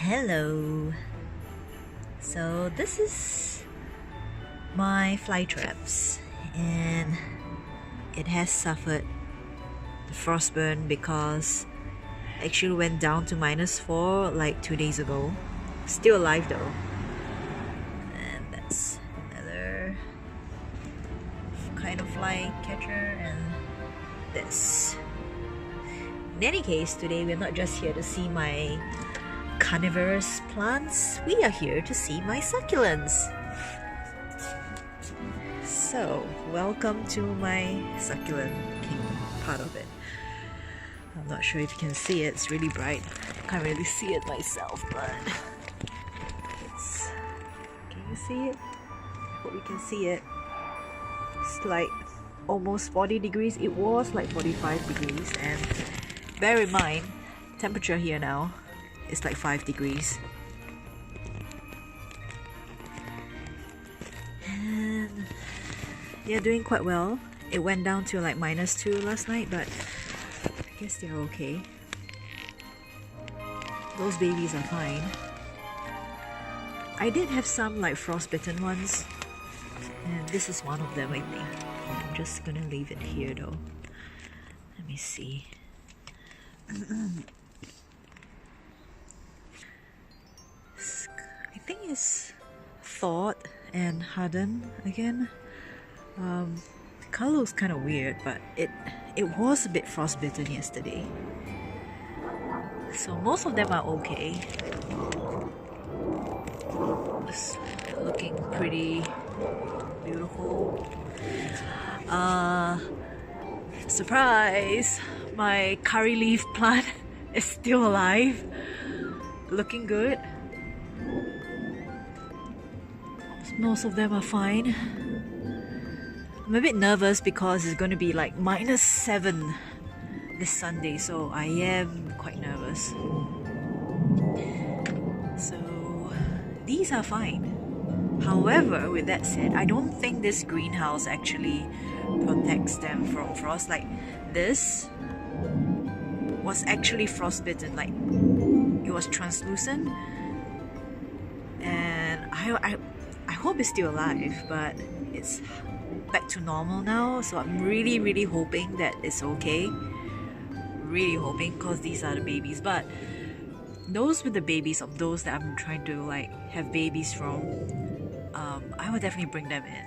Hello. So this is my fly traps, and it has suffered the frostburn because it actually went down to -4 like 2 days ago. Still alive though. And that's another kind of fly catcher, and this. In any case, today we're not just here to see my carnivorous plants, we are here to see my succulents. So, welcome to my succulent part of it. I'm not sure if you can see it, it's really bright. I can't really see it myself, but can you see it? I hope you can see it. It's like almost 40 degrees. It was like 45 degrees, and bear in mind, temperature here now is like 5 degrees. And they're doing quite well. It went down to like -2 last night, but I guess they're okay. Those babies are fine. I did have some like frostbitten ones, and this is one of them, I think. I'm just gonna leave it here though. Let me see. I think it's thawed and hardened again. The color looks kind of weird, but it was a bit frostbitten yesterday. So most of them are okay. It's looking pretty beautiful. Surprise! My curry leaf plant is still alive, looking good. Most of them are fine. I'm a bit nervous because it's going to be like -7 this Sunday, so I am quite nervous. So these are fine. However, with that said, I don't think this greenhouse actually protects them from frost. Like this was actually frostbitten, like it was translucent, and I hope it's still alive, but it's back to normal now, so I'm really hoping that it's okay. Really hoping, because these are the babies. But those with the babies of those that I'm trying to like have babies from, I would definitely bring them in.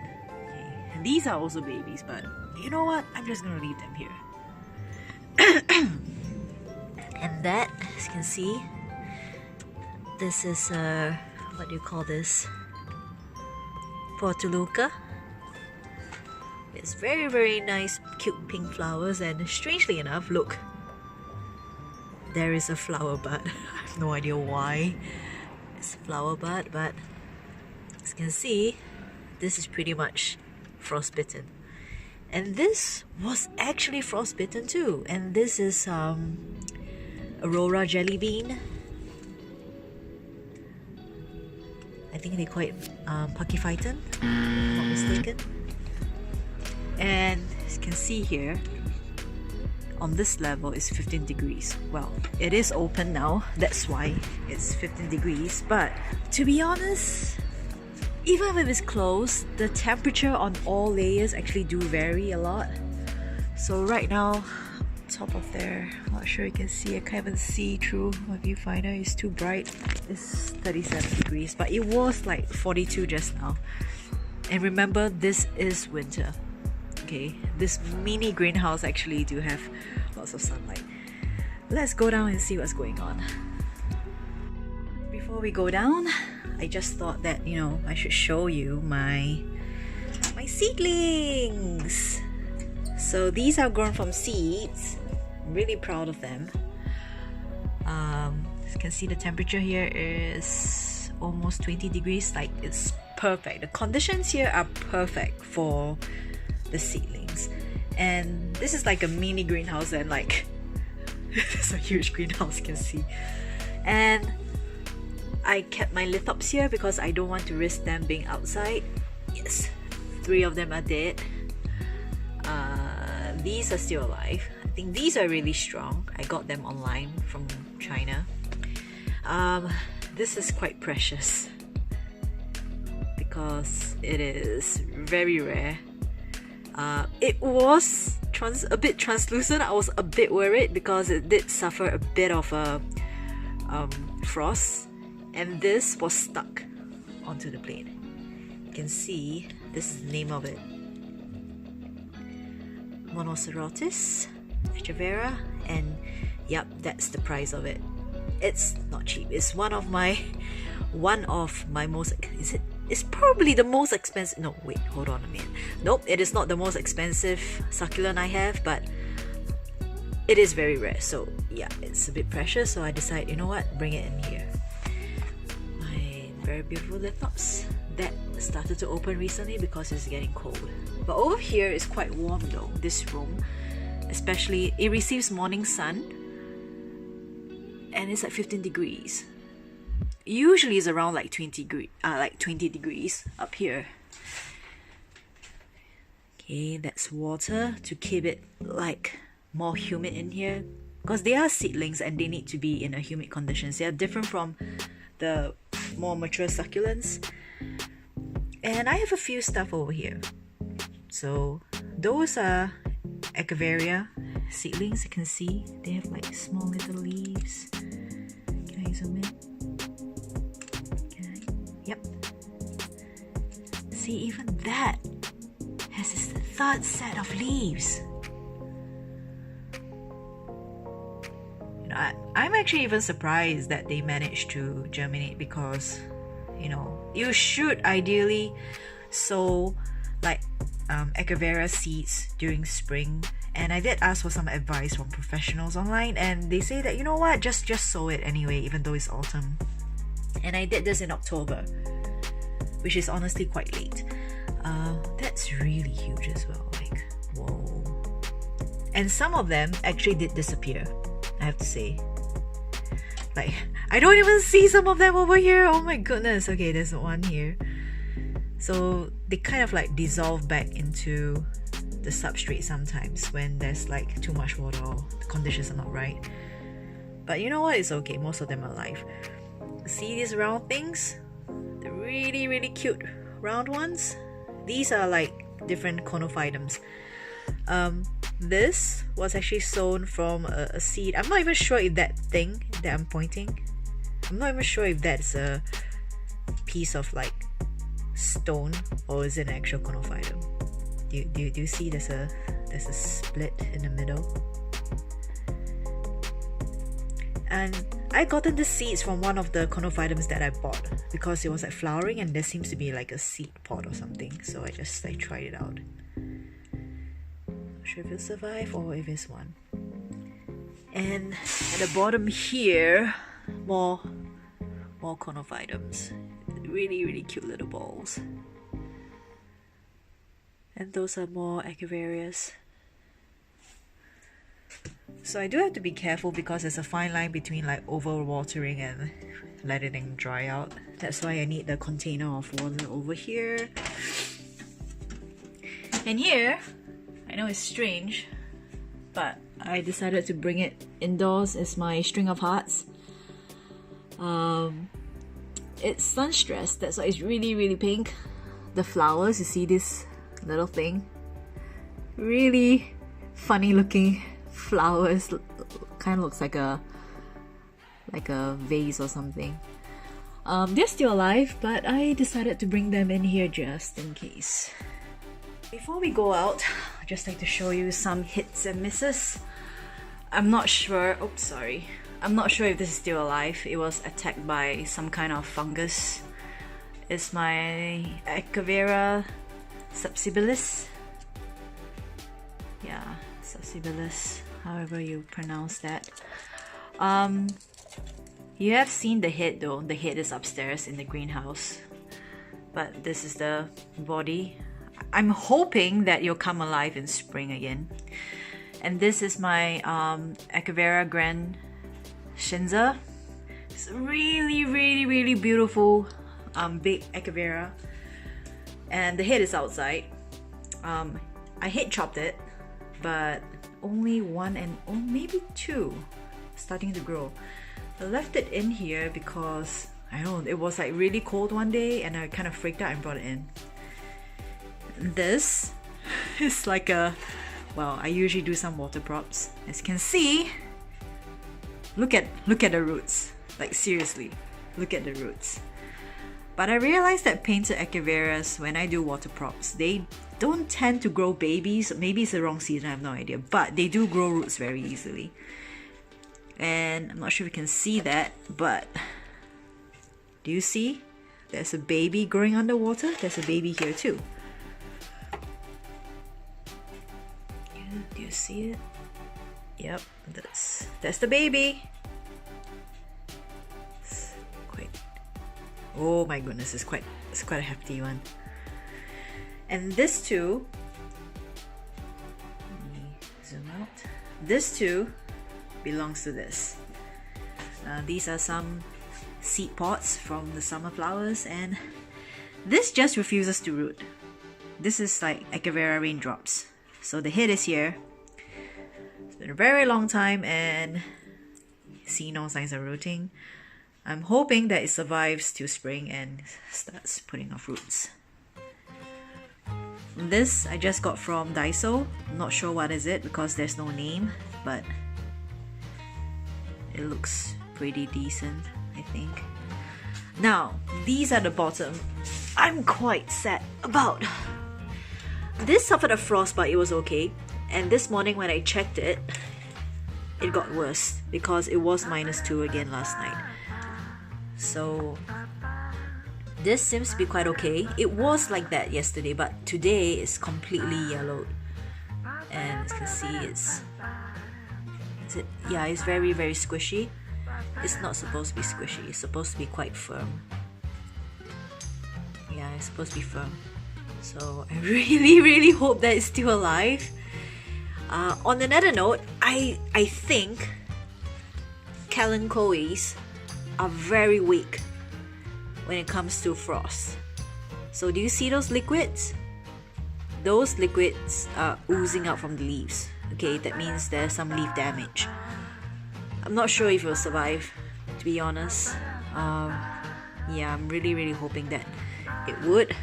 Okay. And these are also babies, but you know what? I'm just gonna leave them here. And that, as you can see, this is what do you call this? Portulaca. It's very nice, cute pink flowers, and strangely enough, look, there is a flower bud. I have no idea why it's a flower bud, but as you can see, this is pretty much frostbitten. And this was actually frostbitten too. And this is Aurora jelly bean. I think they call it Pachyphyton, if I'm not mistaken. And as you can see here, on this level is 15 degrees. Well, it is open now, that's why it's 15 degrees. But to be honest, even if it's closed, the temperature on all layers actually do vary a lot. So right now, top of there, I'm not sure you can see, I can't even see through my viewfinder, it's too bright. It's 37 degrees, but it was like 42 just now. And remember, this is winter. Okay, this mini greenhouse actually do have lots of sunlight. Let's go down and see what's going on. Before we go down, I just thought that, you know, I should show you my seedlings. So these are grown from seeds. I'm really proud of them. As you can see, the temperature here is almost 20 degrees. Like, it's perfect. The conditions here are perfect for the seedlings. And this is like a mini greenhouse, and like it's a huge greenhouse, you can see. And I kept my lithops here because I don't want to risk them being outside. Yes, 3 of them are dead. These are still alive. I think these are really strong. I got them online from China. this is quite precious because it is very rare. It was a bit translucent. I was a bit worried because it did suffer a bit of a frost, and this was stuck onto the blade. You can see this is the name of it: Monocerotis Echeveria, and yep, that's the price of it. It's not cheap. It's one of my most, it's probably the most expensive. No, wait, hold on a minute. Nope, it is not the most expensive succulent I have, but it is very rare. So yeah, it's a bit precious. So I decided, you know what, bring it in here. My very beautiful laptops that started to open recently because it's getting cold. But over here is quite warm though. This room, especially, it receives morning sun, and it's at 15 degrees. Usually it's around like 20 degrees up here. Okay, that's water to keep it like more humid in here, because they are seedlings and they need to be in a humid conditions. They are different from the more mature succulents. And I have a few stuff over here. So those are Echeveria seedlings. You can see they have like small little leaves. Can I zoom in? Yep. See, even that has its third set of leaves. You know, I'm actually even surprised that they managed to germinate, because, you know, you should ideally sow like Echeveria seeds during spring. And I did ask for some advice from professionals online, and they say that, you know what, just sow it anyway, even though it's autumn. And I did this in October, which is honestly quite late. That's really huge as well. Like, whoa. And some of them actually did disappear, I have to say. Like, I don't even see some of them over here. Oh my goodness. Okay, there's one here. So they kind of like dissolve back into the substrate sometimes when there's like too much water or the conditions are not right. But you know what? It's okay. Most of them are alive. See these round things? The really, really cute round ones? These are like different conophytums. This was actually sown from a seed. I'm not even sure if that thing that I'm pointing, I'm not even sure if that's a piece of like stone or is it an actual conophytum. Do you see there's a split in the middle? And I gotten the seeds from one of the conophytums that I bought because it was like flowering and there seems to be like a seed pod or something. So I just like tried it out. Not sure if it'll survive or if it's one. And at the bottom here, more conophytums. Really, really cute little balls. And those are more Echeverias. So I do have to be careful because there's a fine line between like overwatering and letting them dry out. That's why I need the container of water over here. And here, I know it's strange, but I decided to bring it indoors as my string of hearts. It's sun stressed, that's why it's really, really pink. The flowers, you see this little thing? Really funny looking flowers, kind of looks like a vase or something. They're still alive, but I decided to bring them in here just in case. Before we go out, I'd just like to show you some hits and misses. I'm not sure, oops, sorry. I'm not sure if this is still alive. It was attacked by some kind of fungus. It's my Echeveria subsibilis. Yeah, subsibilis, however you pronounce that. You have seen the head though. The head is upstairs in the greenhouse. But this is the body. I'm hoping that you'll come alive in spring again. And this is my Echeveria grand Shinza. It's really, really, really beautiful big Echeveria. And the head is outside. I head chopped it, but only one or maybe two starting to grow. I left it in here because I know, it was like really cold one day and I kind of freaked out and brought it in. This is like a, well, I usually do some water props. As you can see, look at the roots. Like seriously, look at the roots. But I realized that painted echeveras, when I do water props, they don't tend to grow babies. Maybe it's the wrong season, I have no idea. But they do grow roots very easily. And I'm not sure if you can see that, but do you see? There's a baby growing underwater. There's a baby here too. Do you see it? Yep, that's the baby. It's quite, oh my goodness, it's quite a hefty one. And this too, let me zoom out. This too belongs to this. These are some seed pods from the summer flowers, and this just refuses to root. This is like echevera raindrops. So the head is here. It's been a very long time and see no signs of rooting. I'm hoping that it survives till spring and starts putting off roots. This I just got from Daiso. I'm not sure what is it because there's no name, but it looks pretty decent, I think. Now, these are the bottom. I'm quite sad about. This suffered a frost, but it was okay. And this morning when I checked it, it got worse because it was -2 again last night. So this seems to be quite okay. It was like that yesterday, but today it's completely yellowed. And as you can see, it's very, very squishy. It's not supposed to be squishy. It's supposed to be quite firm. Yeah, it's supposed to be firm. So I really, really hope that it's still alive. On another note, I think kalanchoes are very weak when it comes to frost. So do you see those liquids? Those liquids are oozing out from the leaves. Okay, that means there's some leaf damage. I'm not sure if it will survive, to be honest. Yeah, I'm really, really hoping that it would.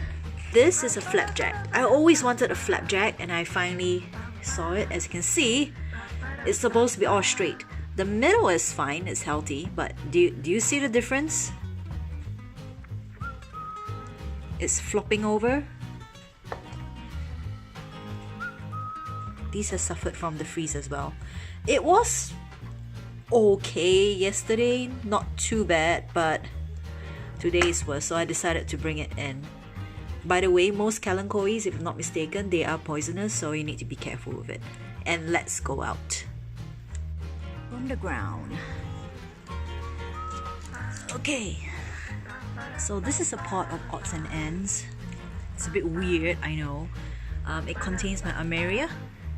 This is a flapjack. I always wanted a flapjack and I finally saw it. As you can see, it's supposed to be all straight. The middle is fine, it's healthy, but do you see the difference? It's flopping over. These have suffered from the freeze as well. It was okay yesterday, not too bad, but today is worse, so I decided to bring it in. By the way, most kalanchoes, if I'm not mistaken, they are poisonous, so you need to be careful with it. And let's go out. From the ground. Okay, so this is a pot of odds and ends. It's a bit weird, I know. It contains my armeria.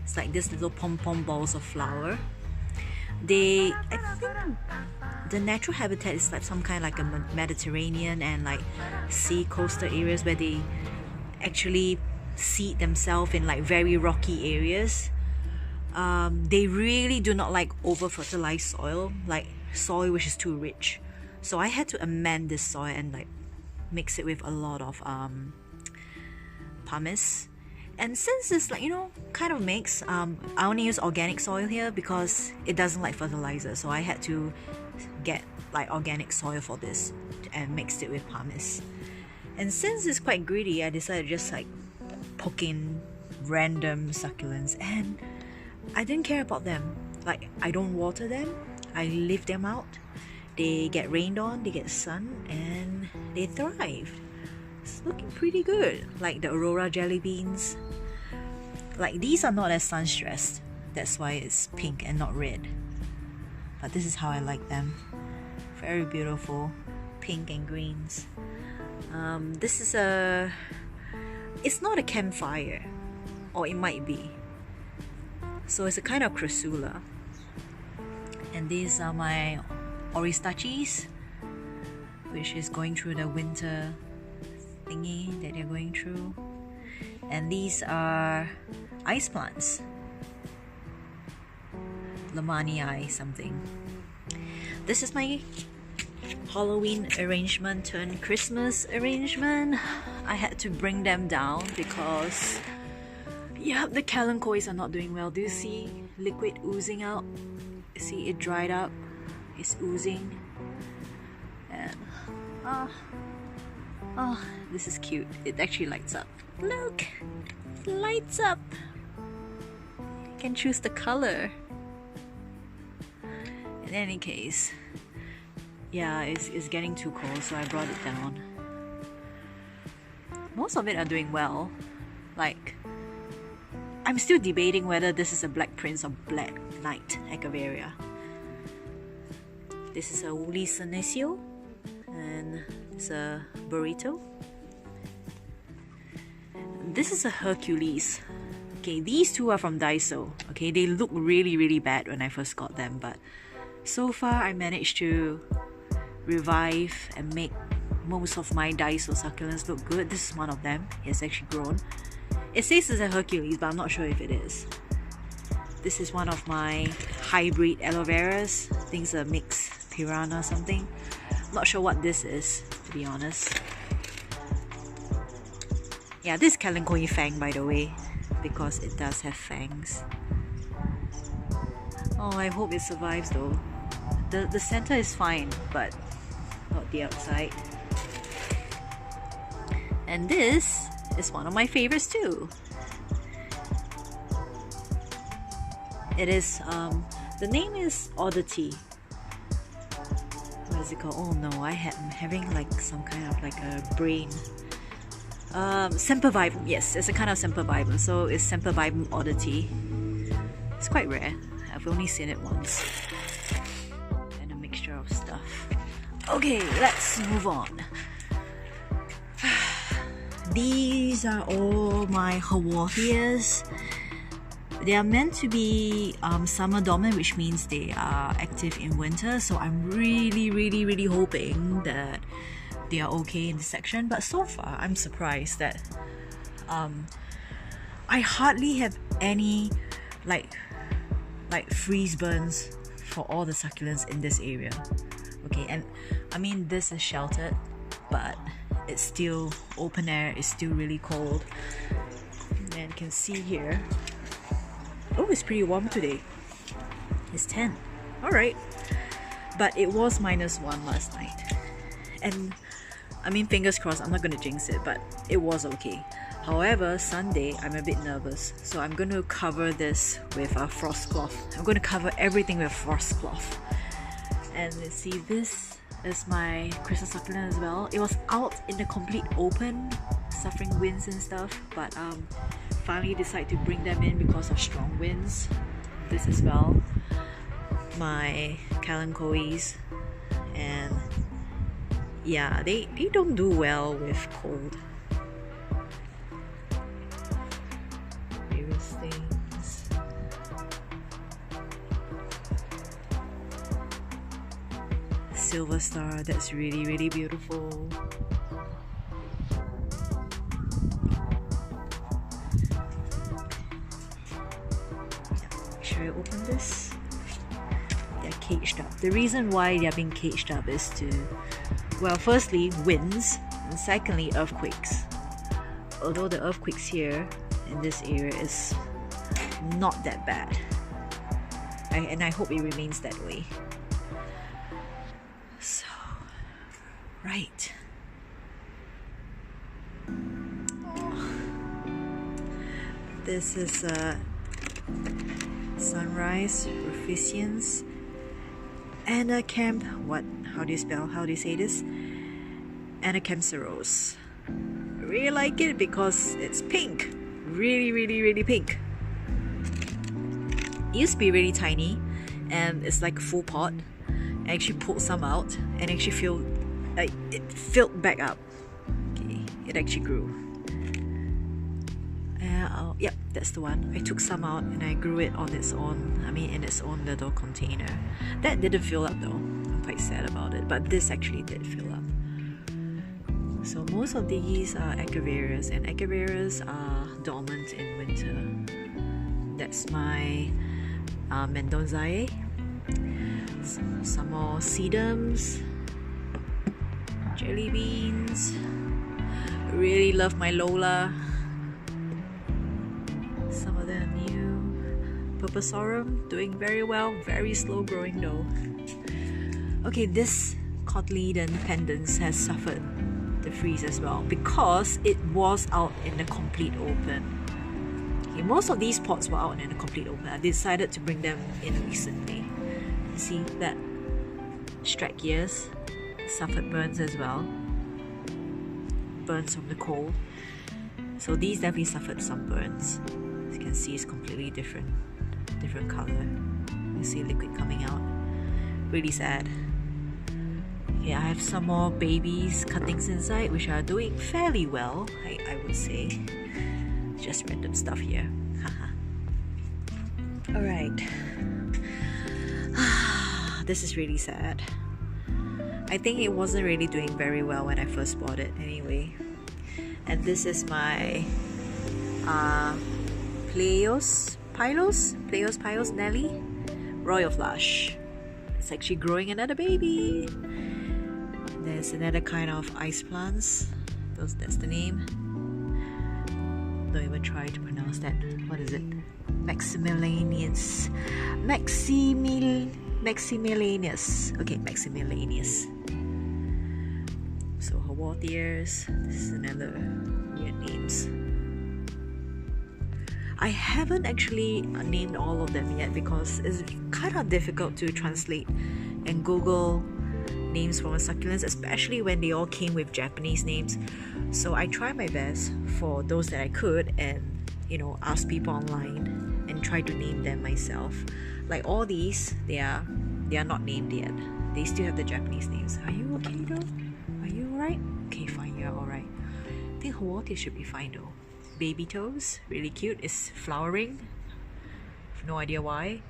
It's like this little pom-pom balls of flower. I think the natural habitat is like some kind of like a Mediterranean and like sea coastal areas where they actually seed themselves in like very rocky areas. They really do not like over-fertilized soil, like soil which is too rich. So I had to amend this soil and like mix it with a lot of pumice. And since it's like, you know, kind of mixed, I only use organic soil here because it doesn't like fertilizer. So I had to get like organic soil for this and mixed it with pumice. And since it's quite greedy, I decided to just like poke in random succulents, and I didn't care about them. Like, I don't water them, I leave them out. They get rained on, they get sun, and they thrive. It's looking pretty good. Like the Aurora jelly beans. Like, these are not as sun stressed. That's why it's pink and not red. But this is how I like them. Very beautiful. Pink and greens. This is it's not a campfire. Or it might be. So it's a kind of crassula. And these are my oristachis, which is going through the winter thingy that they're going through. And these are ice plants, Lemanii something. This is my Halloween arrangement turned Christmas arrangement. I had to bring them down because the calanchois are not doing well. Do you see liquid oozing out? See, it dried up, it's oozing, and this is cute. It actually lights up. Look, it lights up. You can choose the color. In any case, it's getting too cold, so I brought it down. Most of it are doing well. Like, I'm still debating whether this is a Black Prince or Black Knight Echeveria. This is a woolly senecio, and it's a burrito. This is a Hercules. Okay, these two are from Daiso. Okay, they look really, really bad when I first got them, but so far I managed to revive and make most of my Daiso succulents look good. This is one of them. It's actually grown. It says it's a Hercules, but I'm not sure if it is. This is one of my hybrid aloe veras. I think it's a mixed piranha or something. I'm not sure what this is, to be honest. Yeah, this Kalanchoe fang, by the way, because it does have fangs. Oh, I hope it survives though. The center is fine, but not the outside. And this is one of my favorites too. It is, the name is Oddity. What is it called? Oh no, I'm having like some kind of like a brain. Sempervivum, yes, it's a kind of Sempervivum, so it's Sempervivum Oddity. It's quite rare, I've only seen it once. And a mixture of stuff. Okay, let's move on. These are all my Haworthias. They are meant to be summer dormant, which means they are active in winter, so I'm really hoping that they are okay in this section. But so far I'm surprised that I hardly have any like freeze burns for all the succulents in this area. Okay, and I mean this is sheltered, but it's still open air, it's still really cold. And you can see here, oh, it's pretty warm today. It's 10. Alright. But it was -1 last night. And I mean, fingers crossed, I'm not going to jinx it, but it was okay. However, Sunday, I'm a bit nervous. So I'm going to cover this with a frost cloth. I'm going to cover everything with frost cloth. And let's see, this is my crystal succulent as well. It was out in the complete open, suffering winds and stuff, but finally decided to bring them in because of strong winds. This as well. My Kalanchoes, and yeah, they don't do well with cold. Various things. Silver star, that's really beautiful. Should I open this? They're caged up. The reason why they're being caged up is to, well, firstly, winds, and secondly, earthquakes. Although the earthquakes here in this area is not that bad. And I hope it remains that way. So, right. Oh. This is Sunrise Rufficians and a camp. How do you say this? Anacampseros. I really like it because it's pink. Really pink. It used to be really tiny and it's like a full pot. I actually pulled some out and actually it filled back up. Okay, it actually grew. Yep, that's the one. I took some out and I grew it on its own. I mean, in its own little container. That didn't fill up though. I'm quite sad about it, but this actually did fill up. So most of these are Echeverias, and Echeverias are dormant in winter. That's my Mendozae. Some more sedums. jelly beans. Really love my Lola. Some of them new. Purpusorum doing very well. Very slow growing though. Okay, this cotyledon pendants has suffered the freeze as well because it was out in the complete open. Okay, most of these pots were out in the complete open. I decided to bring them in recently. You see that Strachyias suffered burns as well. Burns from the cold. So these definitely suffered some burns. As you can see, it's completely different color. You see liquid coming out. Really sad. Yeah, I have some more babies cuttings inside, which are doing fairly well, I would say. Just random stuff here. Alright. This is really sad. I think it wasn't really doing very well when I first bought it anyway. And this is my Pilos Nelly Royal Flush. It's actually growing another baby. There's another kind of ice plants. That's the name. Don't even try to pronounce that. What is it? Maximilianus. Okay, Maximilianus. So Haworthias. This is another weird names. I haven't actually named all of them yet because it's kind of difficult to translate and Google names from succulents, especially when they all came with Japanese names. So I tried my best for those that I could and ask people online and try to name them myself. Like all these, they are not named yet. They still have the Japanese names. Are you okay though? Are you alright? Okay, fine, you're alright. I think Haworthia should be fine though. Baby toes, really cute. It's flowering. No idea why.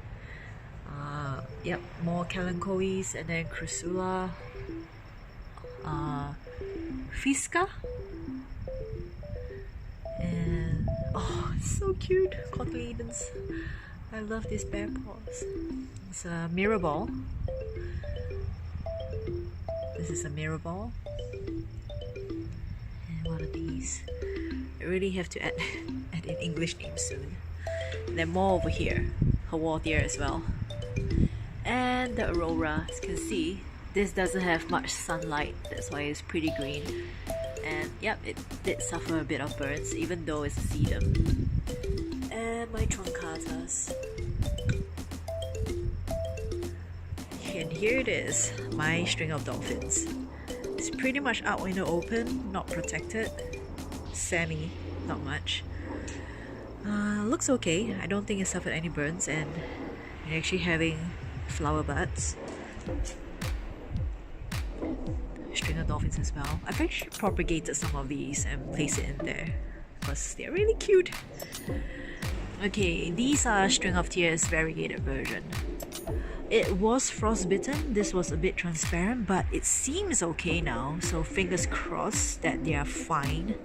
Yep, more Kalanchoes and then Chrysula, Fisca, and oh, it's so cute, cotyledons. I love these bear paws. It's a mirror ball. This is a mirror ball. And what are these? I really have to add in English names soon. And then more over here, Haworthia as well. And the Aurora, as you can see, this doesn't have much sunlight, that's why it's pretty green. And yep, it did suffer a bit of burns, even though it's a sedum. And my truncatas. And here it is, my string of dolphins. It's pretty much out in the open, not protected. Semi, not much. Looks okay. I don't think it suffered any burns, and it's actually having flower buds. String of dolphins as well. I've actually propagated some of these and placed it in there because they're really cute. Okay, these are string of tears variegated version. It was frostbitten. This was a bit transparent, but it seems okay now. So fingers crossed that they are fine.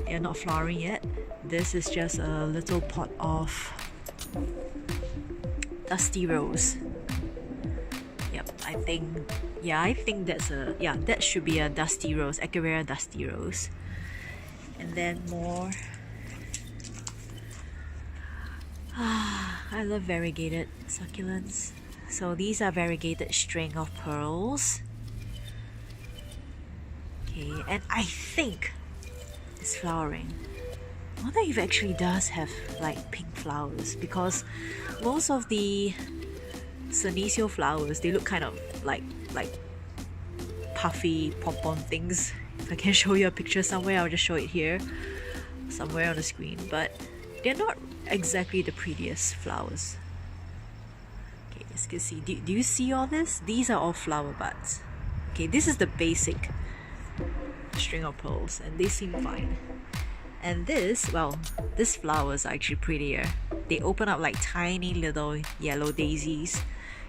They are not flowering yet. This is just a little pot of dusty rose. Yep, I think that should be a dusty rose, Echeveria dusty rose. And then more. I love variegated succulents. So these are variegated string of pearls. Okay, and I think it's flowering. I wonder if it actually does have like pink flowers, because most of the Senecio flowers, they look kind of like puffy pom-pom things. If I can show you a picture somewhere, I'll just show it here somewhere on the screen, but they're not exactly the prettiest flowers. Okay, as you can see, do you see all this? These are all flower buds. Okay, this is the basic string of pearls and they seem fine. And these flowers are actually prettier. They open up like tiny little yellow daisies.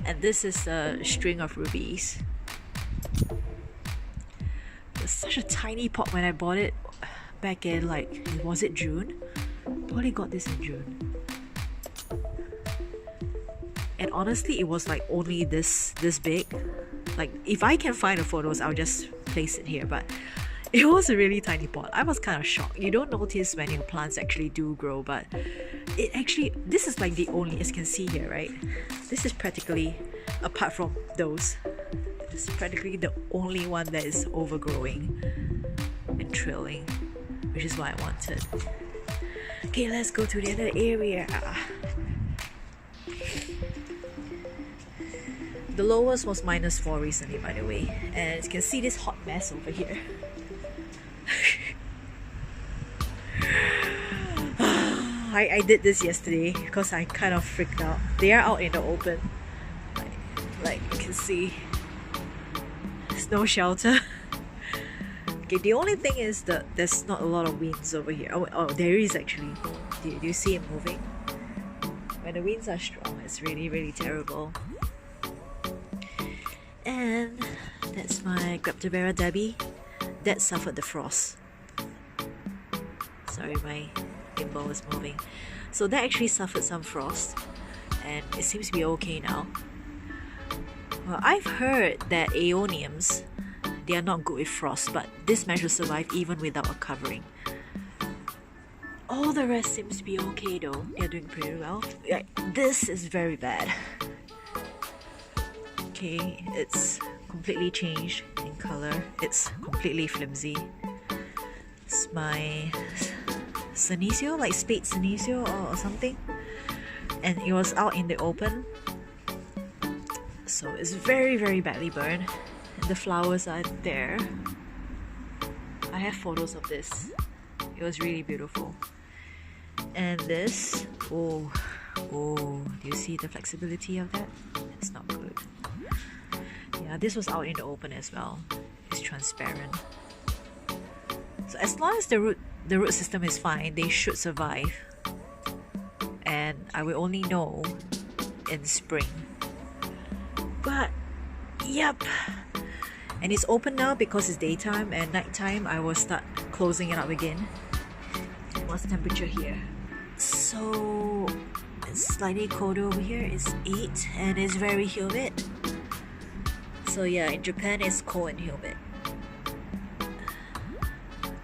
And this is a string of rubies. It was such a tiny pot when I bought it back in was it June? Probably got this in June. And honestly, it was like only this big. Like, if I can find the photos, I'll just place it here, but it was a really tiny pot. I was kind of shocked. You don't notice when your plants actually do grow, but it actually, this is like the only, as you can see here, right? This is practically, apart from those, this is practically the only one that is overgrowing and trailing, which is what I wanted. Okay, let's go to the other area. The lowest was -4 recently, by the way, and as you can see this hot mess over here. I did this yesterday because I kind of freaked out. They are out in the open, like you can see. There's no shelter. Okay, the only thing is that there's not a lot of winds over here. Oh, there is actually. Do you see it moving? When the winds are strong, it's really terrible. And that's my Graptoptera Debbie that suffered the frost. Sorry, my gimbal is moving. So that actually suffered some frost, and it seems to be okay now. Well, I've heard that aeoniums, they are not good with frost, but this managed to survive even without a covering. All the rest seems to be okay though. They're doing pretty well. Like, this is very bad. Okay, it's completely changed in color. It's completely flimsy. It's my Senecio, like spade Senecio or something, and it was out in the open, so it's very badly burned. And the flowers are there. I have photos of this. It was really beautiful. And this, oh, do you see the flexibility of that? It's not good. Yeah, this was out in the open as well. It's transparent. So as long as the root system is fine, they should survive. And I will only know in spring. But yep. And it's open now because it's daytime, and nighttime I will start closing it up again. What's the temperature here? So it's slightly colder over here. It's 8 and it's very humid. So yeah, in Japan it's cold and humid.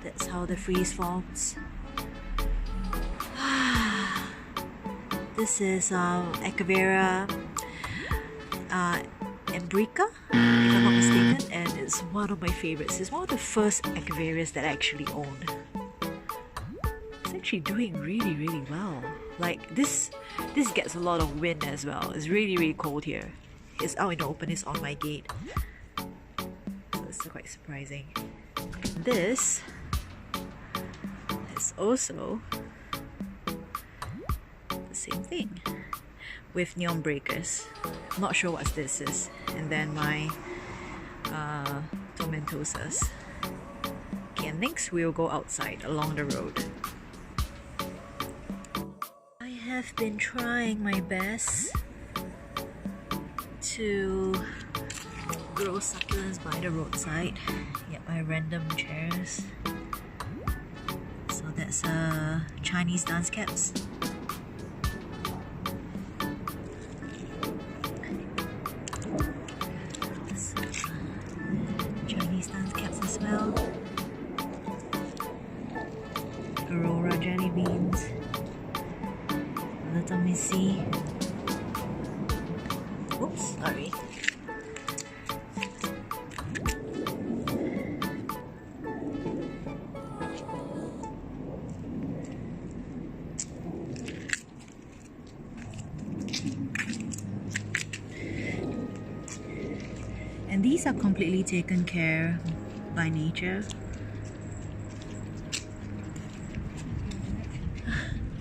That's how the freeze forms. This is Echevera Embrica, if I'm not mistaken, and it's one of my favorites. It's one of the first Echeverias that I actually owned. It's actually doing really well. Like this gets a lot of wind as well. It's really cold here. It's out in the open, it's on my gate. So it's quite surprising. This is also the same thing with neon breakers. I'm not sure what this is. And then my tomentosas. Okay, and next we'll go outside along the road. I have been trying my best to grow succulents by the roadside. Yep, my random chairs. So that's Chinese dance caps. Chinese dance caps as well. Aurora jelly beans. Little Missy. Oops, sorry. And these are completely taken care by nature.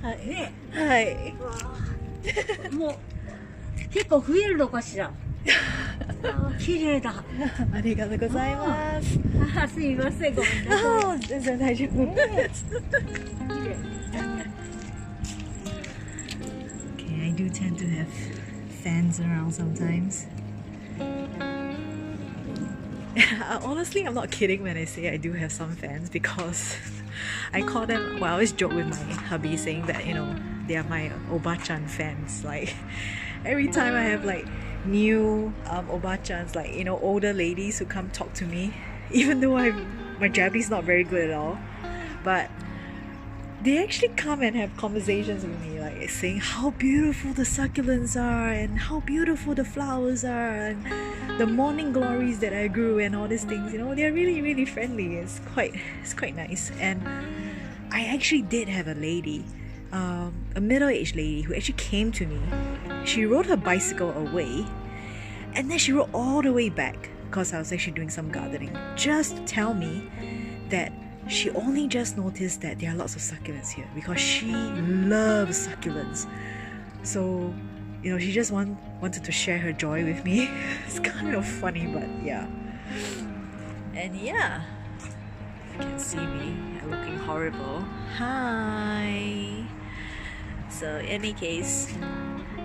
Hi. Hi. もう結構増えるのかしら。綺麗だ。ありがとうございます。あ、すいません、ごめんなさい。全然大丈夫です。Okay, I do tend to have fans around sometimes. Honestly, I'm not kidding when I say I do have some fans, because I call them, well, I always joke with my hubby saying that, you know, they are my Obachan fans, like, every time I have like new obachans, like, you know, older ladies who come talk to me, even though my Japanese is not very good at all, but they actually come and have conversations with me, like saying how beautiful the succulents are and how beautiful the flowers are and the morning glories that I grew and all these things. You know, they're really, really friendly. It's quite nice. And I actually did have a lady, a middle-aged lady who actually came to me. She rode her bicycle away and then she rode all the way back because I was actually doing some gardening, just to tell me that she only just noticed that there are lots of succulents here because she loves succulents. So, you know, she just wanted to share her joy with me. It's kind of funny, but yeah. And yeah, you can see me looking horrible. Hi. So, in any case,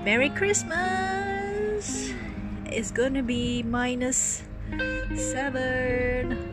Merry Christmas. It's gonna be -7.